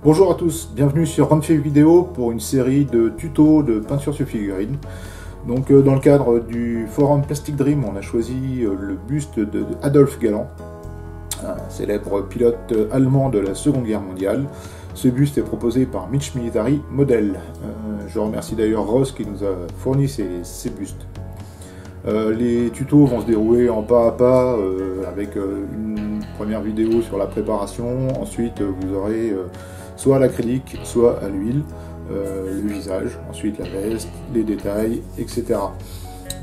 Bonjour à tous, bienvenue sur Runfig Vidéo pour une série de tutos de peinture sur figurine. Donc dans le cadre du forum Plastic Dream, on a choisi le buste de Adolf Galland, un célèbre pilote allemand de la Seconde Guerre mondiale. Ce buste est proposé par Mitch Military Model. Je remercie d'ailleurs Ross qui nous a fourni ces bustes. Les tutos vont se dérouler en pas à pas avec une première vidéo sur la préparation. Ensuite vous aurez soit à l'acrylique, soit à l'huile, le visage, ensuite la veste, les détails, etc.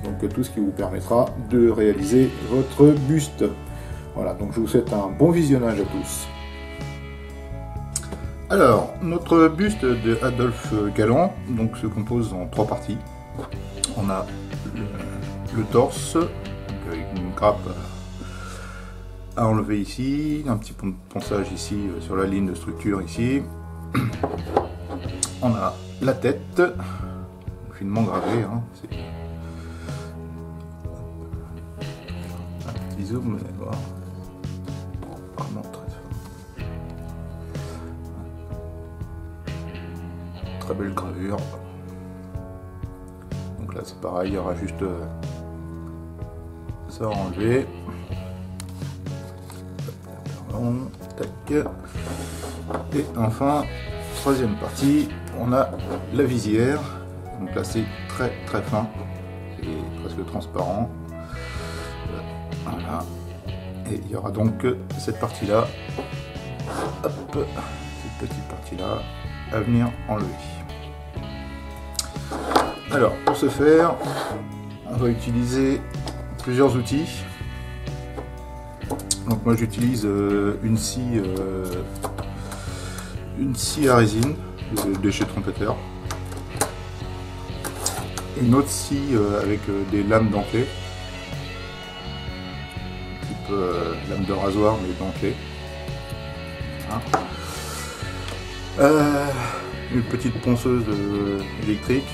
Donc tout ce qui vous permettra de réaliser votre buste. Voilà, donc je vous souhaite un bon visionnage à tous. Alors, notre buste de Adolf Galland donc, se compose en trois parties. On a le torse, avec une grappe à enlever ici, un petit ponçage ici sur la ligne de structure ici. On a la tête, finement gravée, hein, c'est un petit zoom, vous allez voir. Vraiment très belle gravure. Donc là c'est pareil, il y aura juste ça à enlever. Tac. Et enfin, troisième partie, on a la visière. Donc là c'est très très fin, c'est presque transparent. Voilà. Et il y aura donc cette partie là, hop, cette petite partie là à venir enlever. Alors pour ce faire, on va utiliser plusieurs outils. Donc moi j'utilise une scie à résine de chez Trompeter, une autre scie avec des lames dentelées, type lame de rasoir mais dentelée. Voilà. Une petite ponceuse électrique.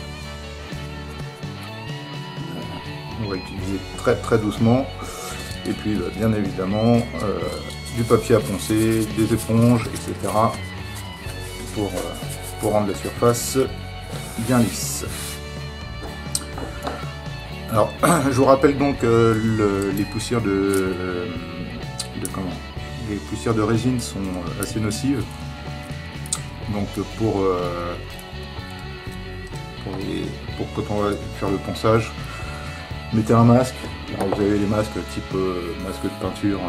On va utiliser très très doucement. Et puis bien évidemment du papier à poncer, des éponges, etc. pour rendre la surface bien lisse. Alors je vous rappelle donc les poussières les poussières de résine sont assez nocives. Donc pour quand on va faire le ponçage, mettez un masque. Alors vous avez les masques type masque de peinture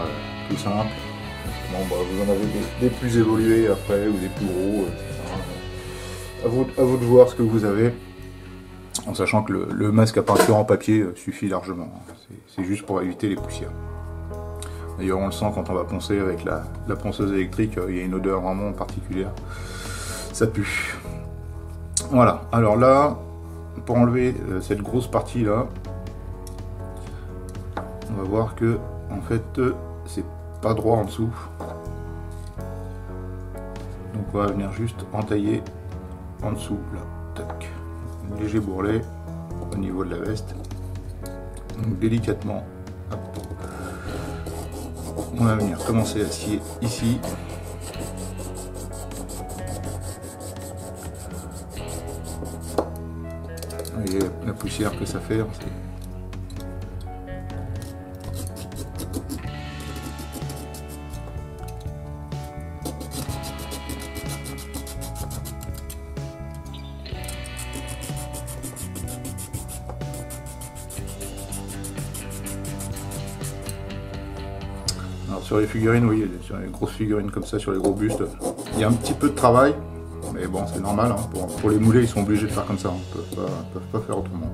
tout simple. Bon, bah, vous en avez des plus évolués après ou des plus gros. À vous de voir ce que vous avez. En sachant que le masque à peinture en papier suffit largement. C'est juste pour éviter les poussières. D'ailleurs on le sent quand on va poncer avec la ponceuse électrique, il y a une odeur vraiment particulière. Ça pue. Voilà, alors là, pour enlever cette grosse partie là, on va voir que en fait c'est pas droit en dessous. Donc on va venir juste entailler en dessous là. Tac. Un léger bourrelet au niveau de la veste. Donc délicatement, hop. On va venir commencer à scier ici. Vous voyez la poussière que ça fait. Alors sur les figurines, oui, sur les grosses figurines comme ça, sur les gros bustes, il y a un petit peu de travail, mais bon, c'est normal, hein, pour les mouler, ils sont obligés de faire comme ça, ils ne peuvent pas faire autrement.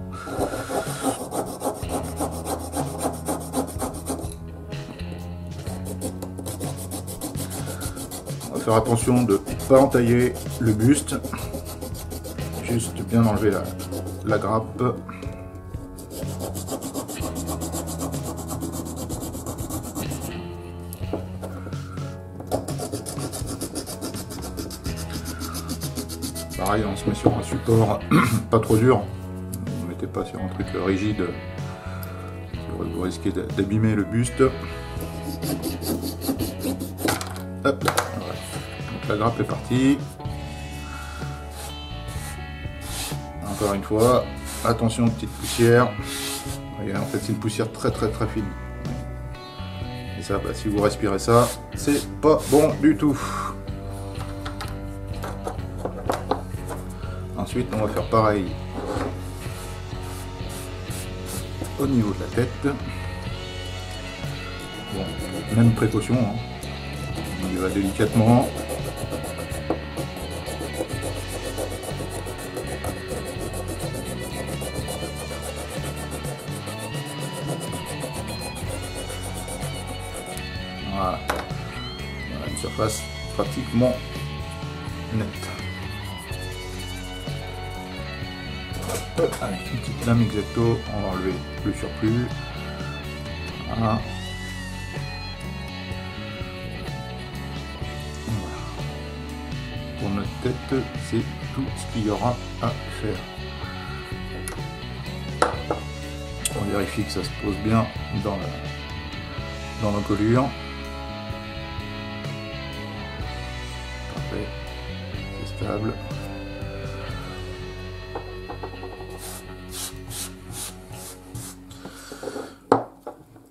On va faire attention de ne pas entailler le buste, juste bien enlever la grappe. Pareil, on se met sur un support pas trop dur, ne mettez pas sur un truc rigide, vous risquez d'abîmer le buste. Hop, voilà. Donc la grappe est partie. Encore une fois, attention, petite poussière. Voyez, en fait, c'est une poussière très fine. Et ça, bah, si vous respirez ça, c'est pas bon du tout. Ensuite, on va faire pareil au niveau de la tête. Bon, même précaution, hein. On y va délicatement. Voilà. Voilà, une surface pratiquement nette. Avec une petite lame exacto, on va enlever le surplus. Voilà. Pour notre tête, c'est tout ce qu'il y aura à faire. On vérifie que ça se pose bien dans l'encolure. Parfait, c'est stable.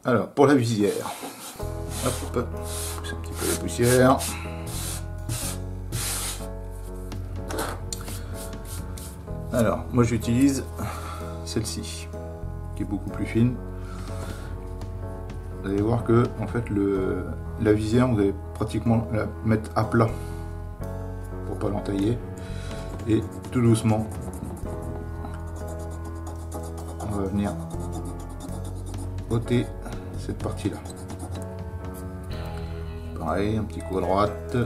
Alors, pour la visière, hop, pousse un petit peu la poussière. Alors, moi j'utilise celle-ci, qui est beaucoup plus fine. Vous allez voir que, en fait, la visière, vous allez pratiquement la mettre à plat pour pas l'entailler. Et tout doucement, on va venir ôter cette partie-là. Pareil, un petit coup à droite.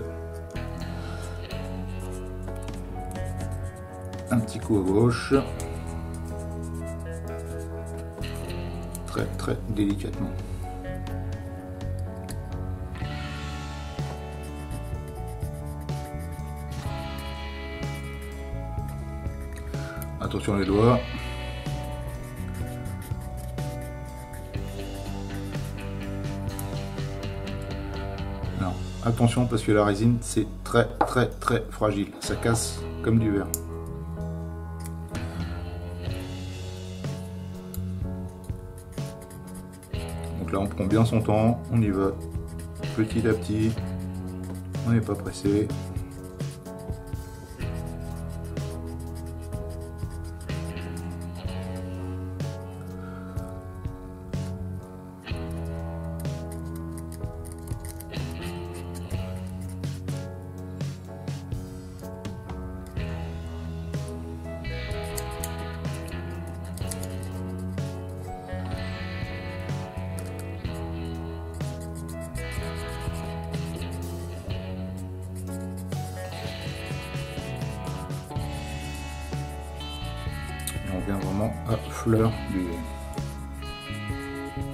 Un petit coup à gauche, très délicatement. Attention les doigts. Non, attention parce que la résine c'est très fragile, ça casse comme du verre. Donc là on prend bien son temps, on y va petit à petit, on n'est pas pressé. On vient vraiment à fleur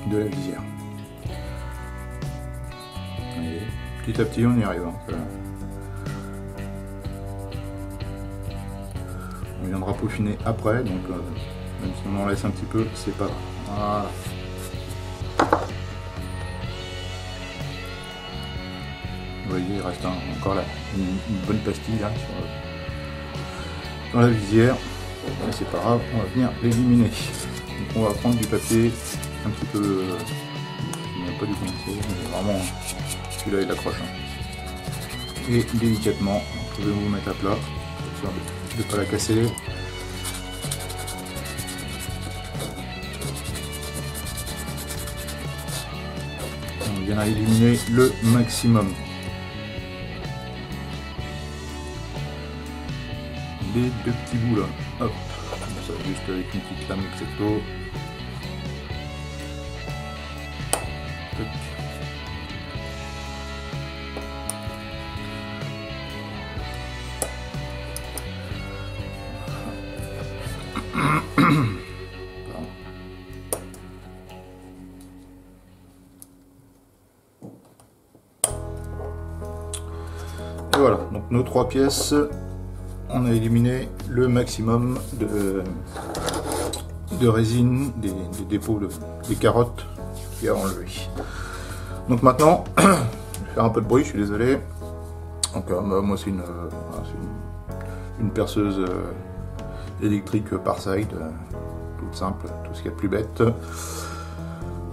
de la visière. Et petit à petit on y arrive. Hein. On viendra peaufiner après, donc même si on en laisse un petit peu, c'est pas grave. Voilà. Vous voyez, il reste encore là une bonne pastille là, dans la visière. Mais c'est pas grave, on va venir l'éliminer. Donc on va prendre du papier un petit peu, pas du condensé, mais vraiment celui-là il accroche. Hein. Et délicatement, vous pouvez vous mettre à plat, histoire de ne pas la casser. On vient éliminer le maximum. Les deux petits bouts là, hop, comme ça, juste avec une petite lame exacto. Et voilà, donc nos 3 pièces. On a éliminé le maximum de résine, des dépôts, des carottes qu'il y a enlevé. Donc maintenant, je vais faire un peu de bruit, je suis désolé. Donc moi c'est une perceuse électrique par side, toute simple, tout ce qu'il y a de plus bête.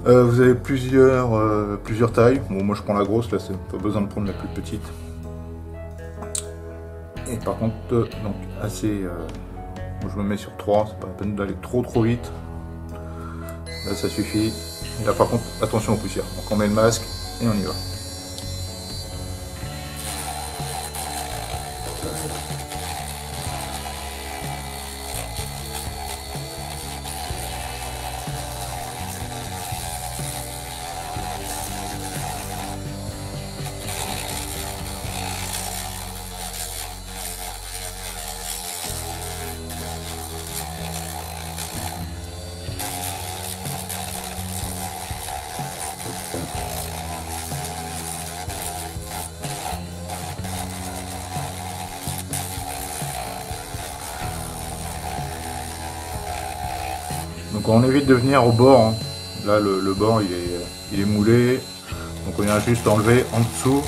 Vous avez plusieurs tailles. Bon, moi je prends la grosse, là c'est pas besoin de prendre la plus petite. Et par contre, donc assez, moi je me mets sur 3, c'est pas la peine d'aller trop vite. Là ça suffit. Et là par contre, attention aux poussières. Donc on met le masque et on y va. Donc on évite de venir au bord, hein. Là le bord il est moulé, donc on vient juste enlever en dessous.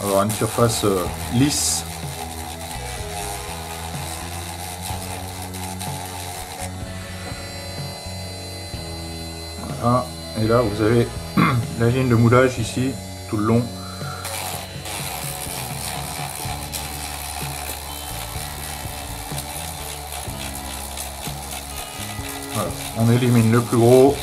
Avoir une surface lisse. Voilà, et là vous avez la ligne de moulage ici, tout le long. Voilà, on élimine le plus gros.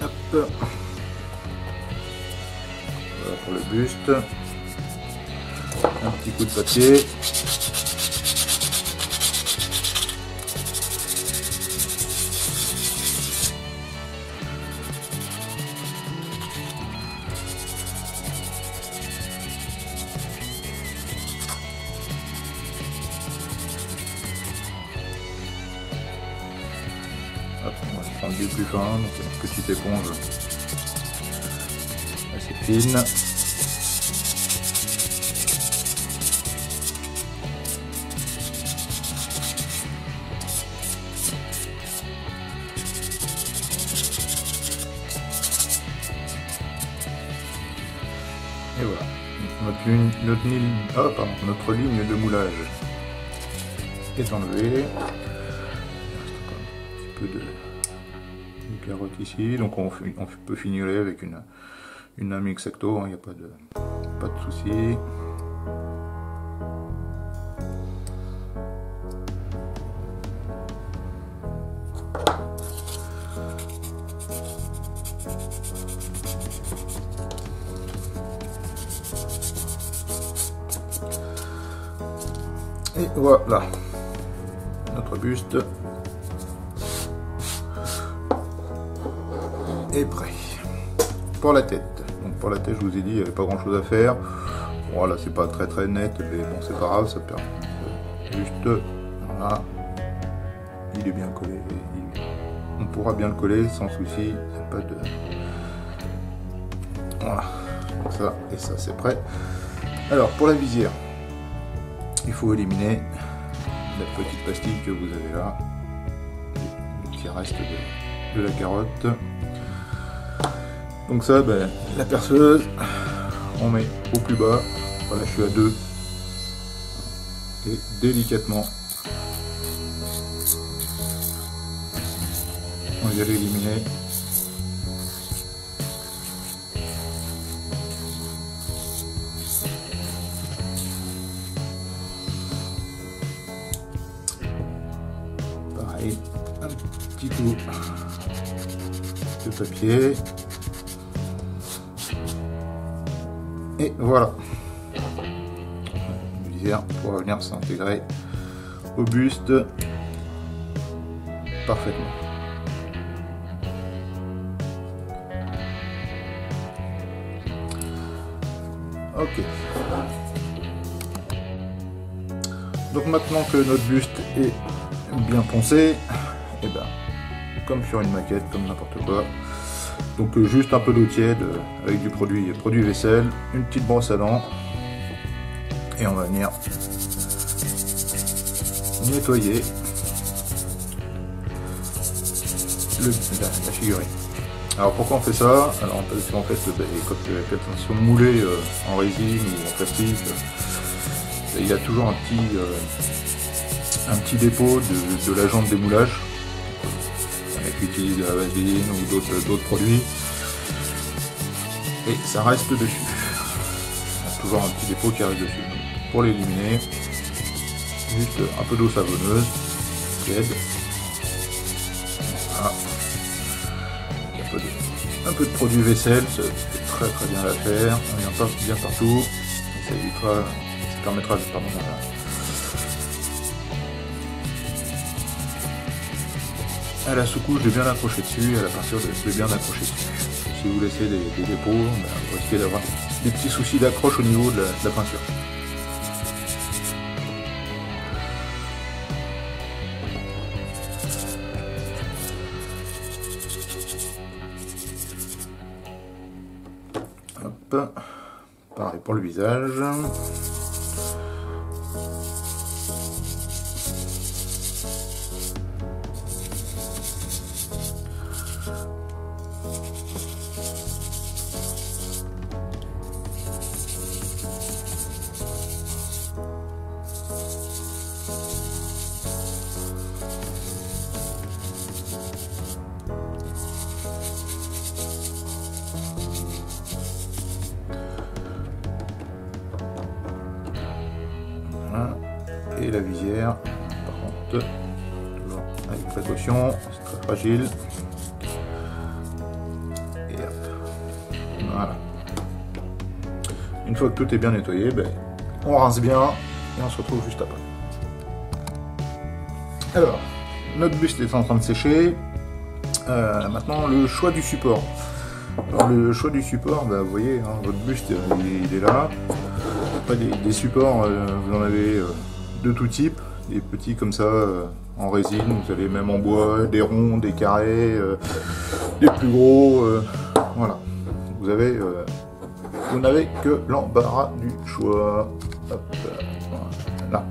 Hop. Voilà pour le buste. Un petit coup de papier. Hop, on va prendre du plus fin, donc une petite éponge assez fine. Et voilà, notre ligne de moulage est enlevée. De carotte ici, donc on peut fignoler avec une lame X-Acto, il n'y a pas de souci. Et voilà, notre buste est prêt. Pour la tête. Donc pour la tête, je vous ai dit, il n'y avait pas grand chose à faire. Voilà, c'est pas très net, mais bon, c'est pas grave, ça permet juste, voilà, il est bien collé. On pourra bien le coller sans souci, il n'y a pas de... Voilà, donc ça et ça c'est prêt. Alors pour la visière, il faut éliminer la petite pastille que vous avez là, qui reste de la carotte. Donc ça, ben, la perceuse, on met au plus bas, voilà, je suis à 2, et délicatement, on vient l'éliminer. Pareil, un petit coup de papier. Et voilà, une visière pour venir s'intégrer au buste parfaitement. Ok. Donc maintenant que notre buste est bien poncé, et ben, comme sur une maquette, comme n'importe quoi, Donc juste un peu d'eau tiède avec du produit vaisselle, une petite brosse à dents, et on va venir nettoyer la figurine. Alors pourquoi on fait ça? Alors parce qu'en fait, quand elles sont moulées en résine ou en plastique, il y a toujours un petit dépôt de l'agent de démoulage. Il y en a qui utilisent de la vaseline ou d'autres produits, et ça reste dessus. Il y a toujours un petit dépôt qui reste dessus. Donc, pour l'éliminer, juste un peu d'eau savonneuse tiède. Voilà. Un peu de produit vaisselle, c'est très bien à faire. On vient pas bien partout. Ça évitera, ça permettra à la sous-couche de bien accrocher dessus, à la peinture de bien accrocher dessus. Si vous laissez des dépôts, vous risquez d'avoir des petits soucis d'accroche au niveau de la peinture. Hop. Pareil pour le visage. Et la visière, par contre, toujours avec précaution, c'est très fragile. Et hop. Voilà. Une fois que tout est bien nettoyé, on rince bien et on se retrouve juste après. Alors, notre buste est en train de sécher. Maintenant, le choix du support. Alors, le choix du support, vous voyez, hein, votre buste il est là. Après, des supports, vous en avez de tout type, des petits comme ça en résine, vous avez même en bois, des ronds, des carrés, des plus gros, voilà. Vous n'avez que l'embarras du choix. Hop, voilà.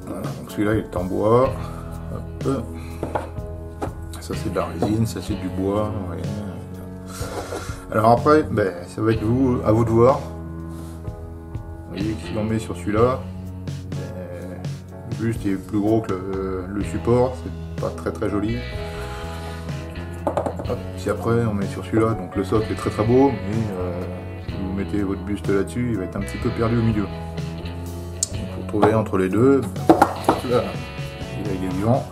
Voilà, donc celui-là il est en bois. Hop. Ça c'est de la résine, ça c'est du bois. Ouais. Alors après, ça va être à vous de voir. Vous voyez que si on met sur celui-là, le buste est plus gros que le support, c'est pas très joli. Hop, si après on met sur celui-là, donc le socle est très beau, mais si vous mettez votre buste là-dessus, il va être un petit peu perdu au milieu. Donc vous trouvez entre les deux, là, il est vivant.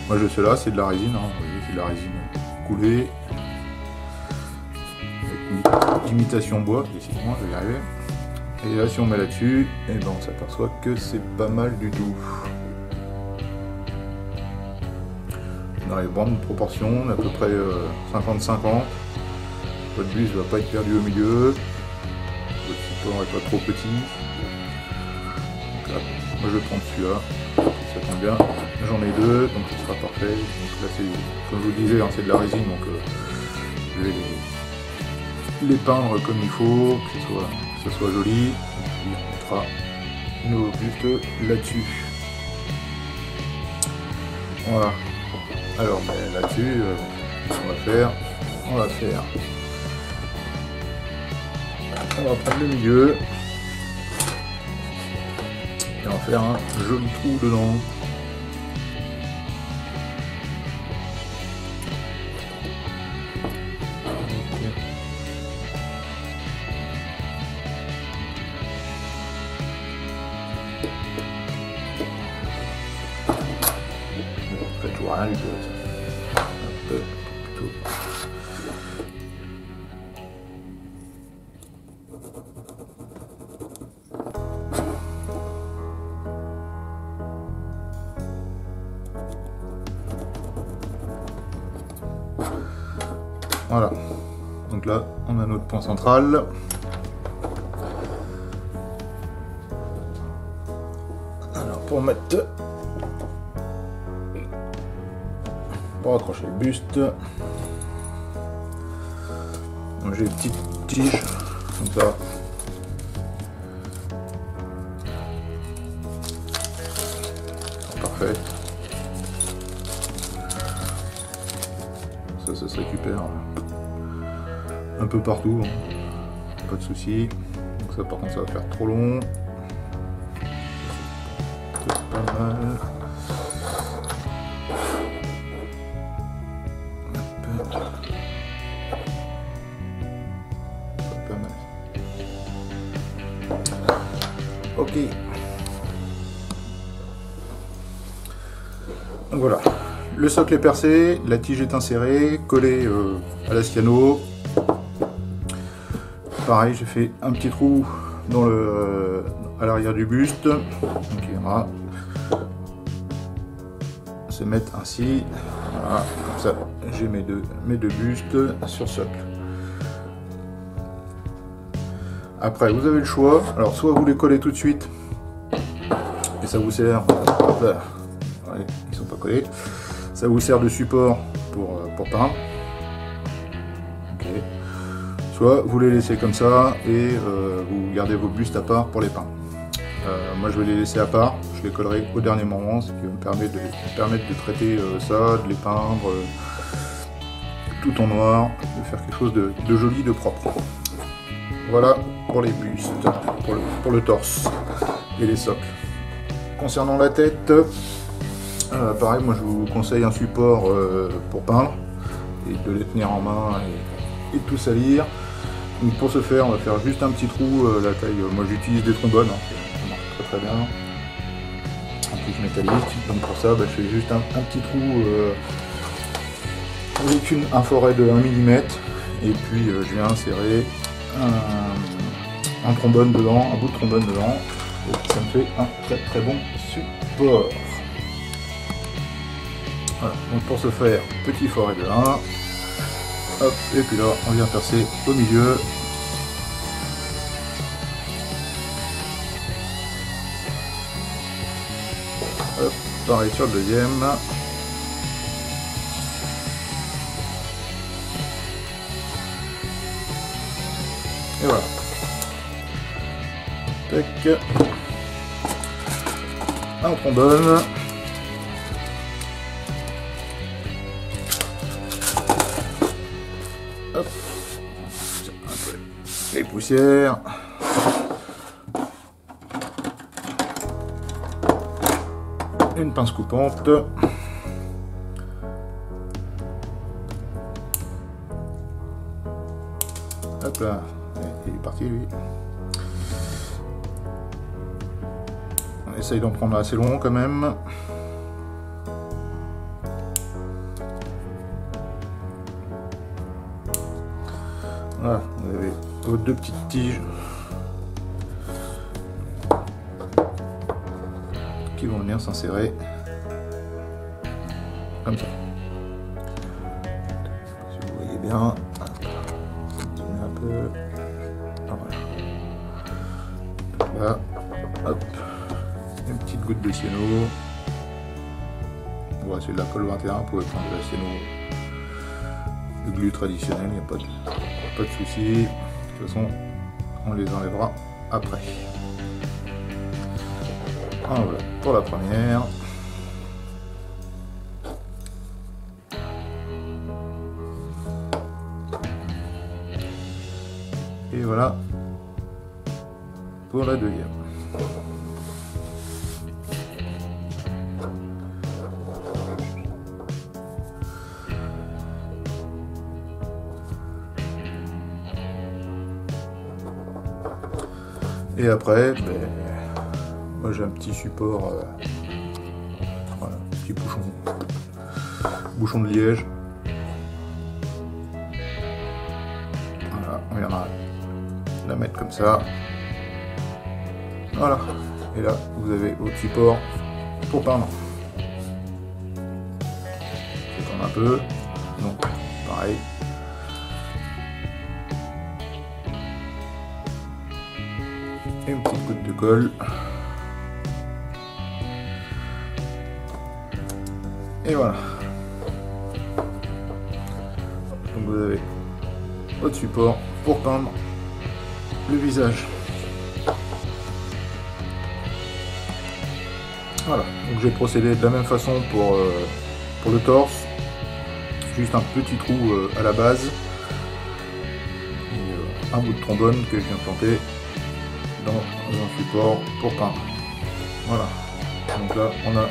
Moi je sais là, c'est de la résine, hein. Vous voyez, c'est de la résine coulée, avec une imitation bois, ici moi je vais y arriver. Et là si on met là-dessus, on s'aperçoit que c'est pas mal du tout. Dans les bonnes proportions, à peu près 50-50. Votre buste ne va pas être perdu au milieu. Votre support n'est pas trop petit. Donc là, moi je vais prendre celui-là. Ça tombe bien. J'en ai deux, donc ce sera parfait. Donc là c'est, comme je vous le disais, hein, c'est de la résine, donc je vais les peindre comme il faut, que ce soit joli. Et puis on mettra nos bustes là-dessus. Voilà. Alors là-dessus, on va faire, on va prendre le milieu et on va faire un joli trou dedans. Rien du tout. Voilà. Donc là, on a notre point central. Alors pour mettre, pour accrocher le buste, J'ai une petite tige comme ça. Parfait. Ça se récupère un peu partout, hein. Pas de souci. Donc ça par contre ça va faire trop long. C'est pas mal. Pas mal. Ok. Donc voilà. Le socle est percé, la tige est insérée, collée à la cyano. Pareil, j'ai fait un petit trou dans à l'arrière du buste. Donc il va se mettre ainsi. Voilà, comme ça j'ai mes deux bustes sur socle. Après vous avez le choix. Alors soit vous les collez tout de suite et ça vous sert. Là, ouais, ils sont pas collés. Ça vous sert de support pour peindre. Okay. Soit vous les laissez comme ça et vous gardez vos bustes à part pour les peindre. Moi je vais les laisser à part, je les collerai au dernier moment, ce qui va me permettre de traiter ça, de les peindre tout en noir, de faire quelque chose de joli, de propre. Voilà pour les bustes, pour le torse et les socles. Concernant la tête, pareil, moi je vous conseille un support pour peindre et de les tenir en main et de tout salir. Donc pour ce faire, on va faire juste un petit trou, la taille, moi j'utilise des trombones, hein, ça marche très bien, en tige métallique. Donc pour ça, je fais juste un petit trou avec un forêt de 1 mm et puis je viens insérer un trombone dedans, un bout de trombone dedans, et ça me fait un très bon support. Voilà, donc pour ce faire, petit forêt de 1, hop, et puis là on vient percer au milieu. Hop, pareil sur le deuxième. Et voilà. Tac. Un trombone. Hop. Un peu les poussières. Une pince coupante. Hop là. Il est parti lui. On essaye d'en prendre assez long quand même. Voilà, vous avez vos deux petites tiges qui vont venir s'insérer comme ça. Si vous voyez bien, un peu. Voilà, hop, une petite goutte de cyano. Voilà, c'est de la colle 21, vous pouvez prendre de la cyano de glu traditionnel, il n'y a pas de souci. De toute façon, on les enlèvera après. Ah, voilà, pour la première. Et voilà pour la deuxième. Et après, moi j'ai un petit support, voilà, petit bouchon de liège. Voilà, on viendra la mettre comme ça. Voilà, et là vous avez votre support pour peindre. Je vais prendre un peu, donc pareil. Et une petite goutte de colle. Et voilà. Donc vous avez votre support pour peindre le visage. Voilà, donc j'ai procédé de la même façon pour le torse, juste un petit trou à la base, et un bout de trombone que je viens planter dans un support pour peindre. Voilà, donc là on a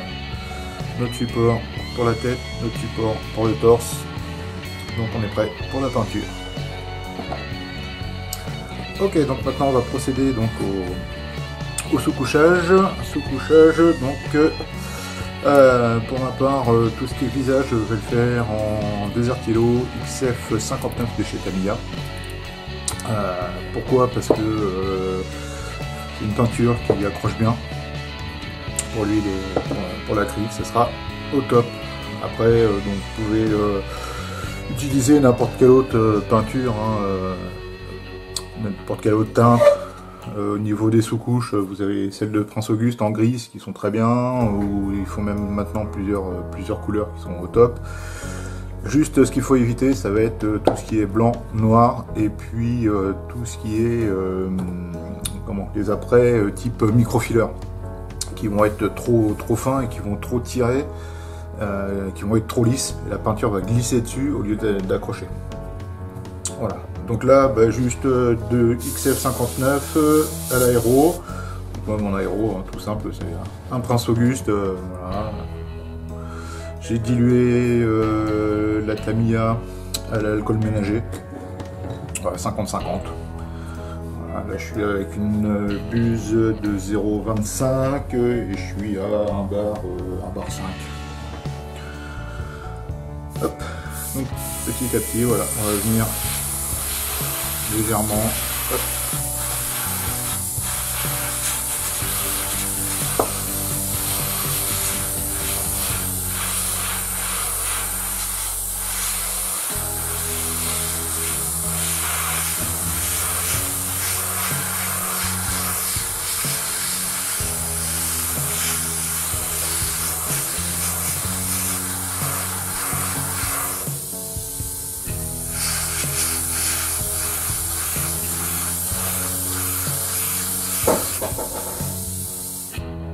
notre support pour la tête, notre support pour le torse, donc on est prêt pour la peinture. Ok, donc maintenant on va procéder donc au sous-couchage. Donc pour ma part, tout ce qui est visage, je vais le faire en Desert Yellow XF 59 de chez Tamiya. Pourquoi? Parce que c'est une peinture qui accroche bien. Pour lui, pour l'acrylique, ce sera au top. Après, donc vous pouvez utiliser n'importe quelle autre peinture, n'importe quelle autre teinte. Au niveau des sous-couches, vous avez celle de Prince Auguste en grise qui sont très bien, ou ils font même maintenant plusieurs couleurs qui sont au top. Juste ce qu'il faut éviter, ça va être tout ce qui est blanc, noir, et puis tout ce qui est les apprêts type microfiler, qui vont être trop fins et qui vont trop tirer, qui vont être trop lisses, et la peinture va glisser dessus au lieu d'accrocher. Voilà. Donc là, juste de XF59 à l'aéro. Moi, mon aéro, tout simple, c'est un Prince Auguste. Voilà. J'ai dilué la Tamiya à l'alcool ménager, 50-50. Voilà, là, je suis avec une buse de 0,25 et je suis à 1 bar 5. Hop. Donc, petit à petit, voilà, on va venir légèrement. Hop.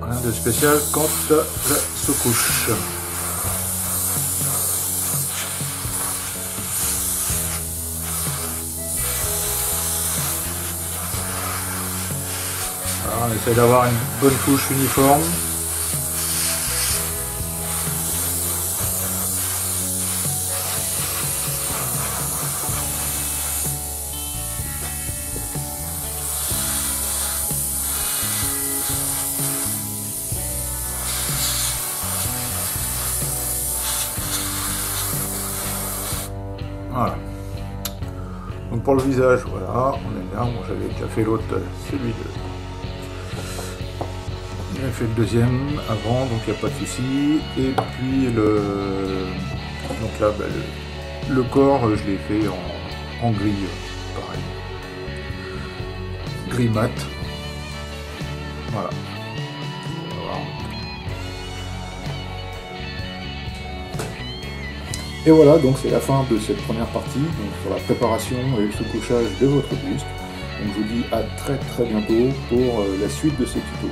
Rien de spécial quant à la sous-couche. Alors, on essaie d'avoir une bonne couche uniforme. Voilà. Donc pour le visage, voilà, on est bien. Bon, j'avais déjà fait l'autre, celui de. J'avais fait le deuxième avant, donc il n'y a pas de souci. Et puis donc là, le corps, je l'ai fait en gris, pareil. Gris mat. Voilà. Et voilà, donc c'est la fin de cette première partie, donc sur la préparation et le sous-couchage de votre buste. Donc je vous dis à très bientôt pour la suite de ce tuto.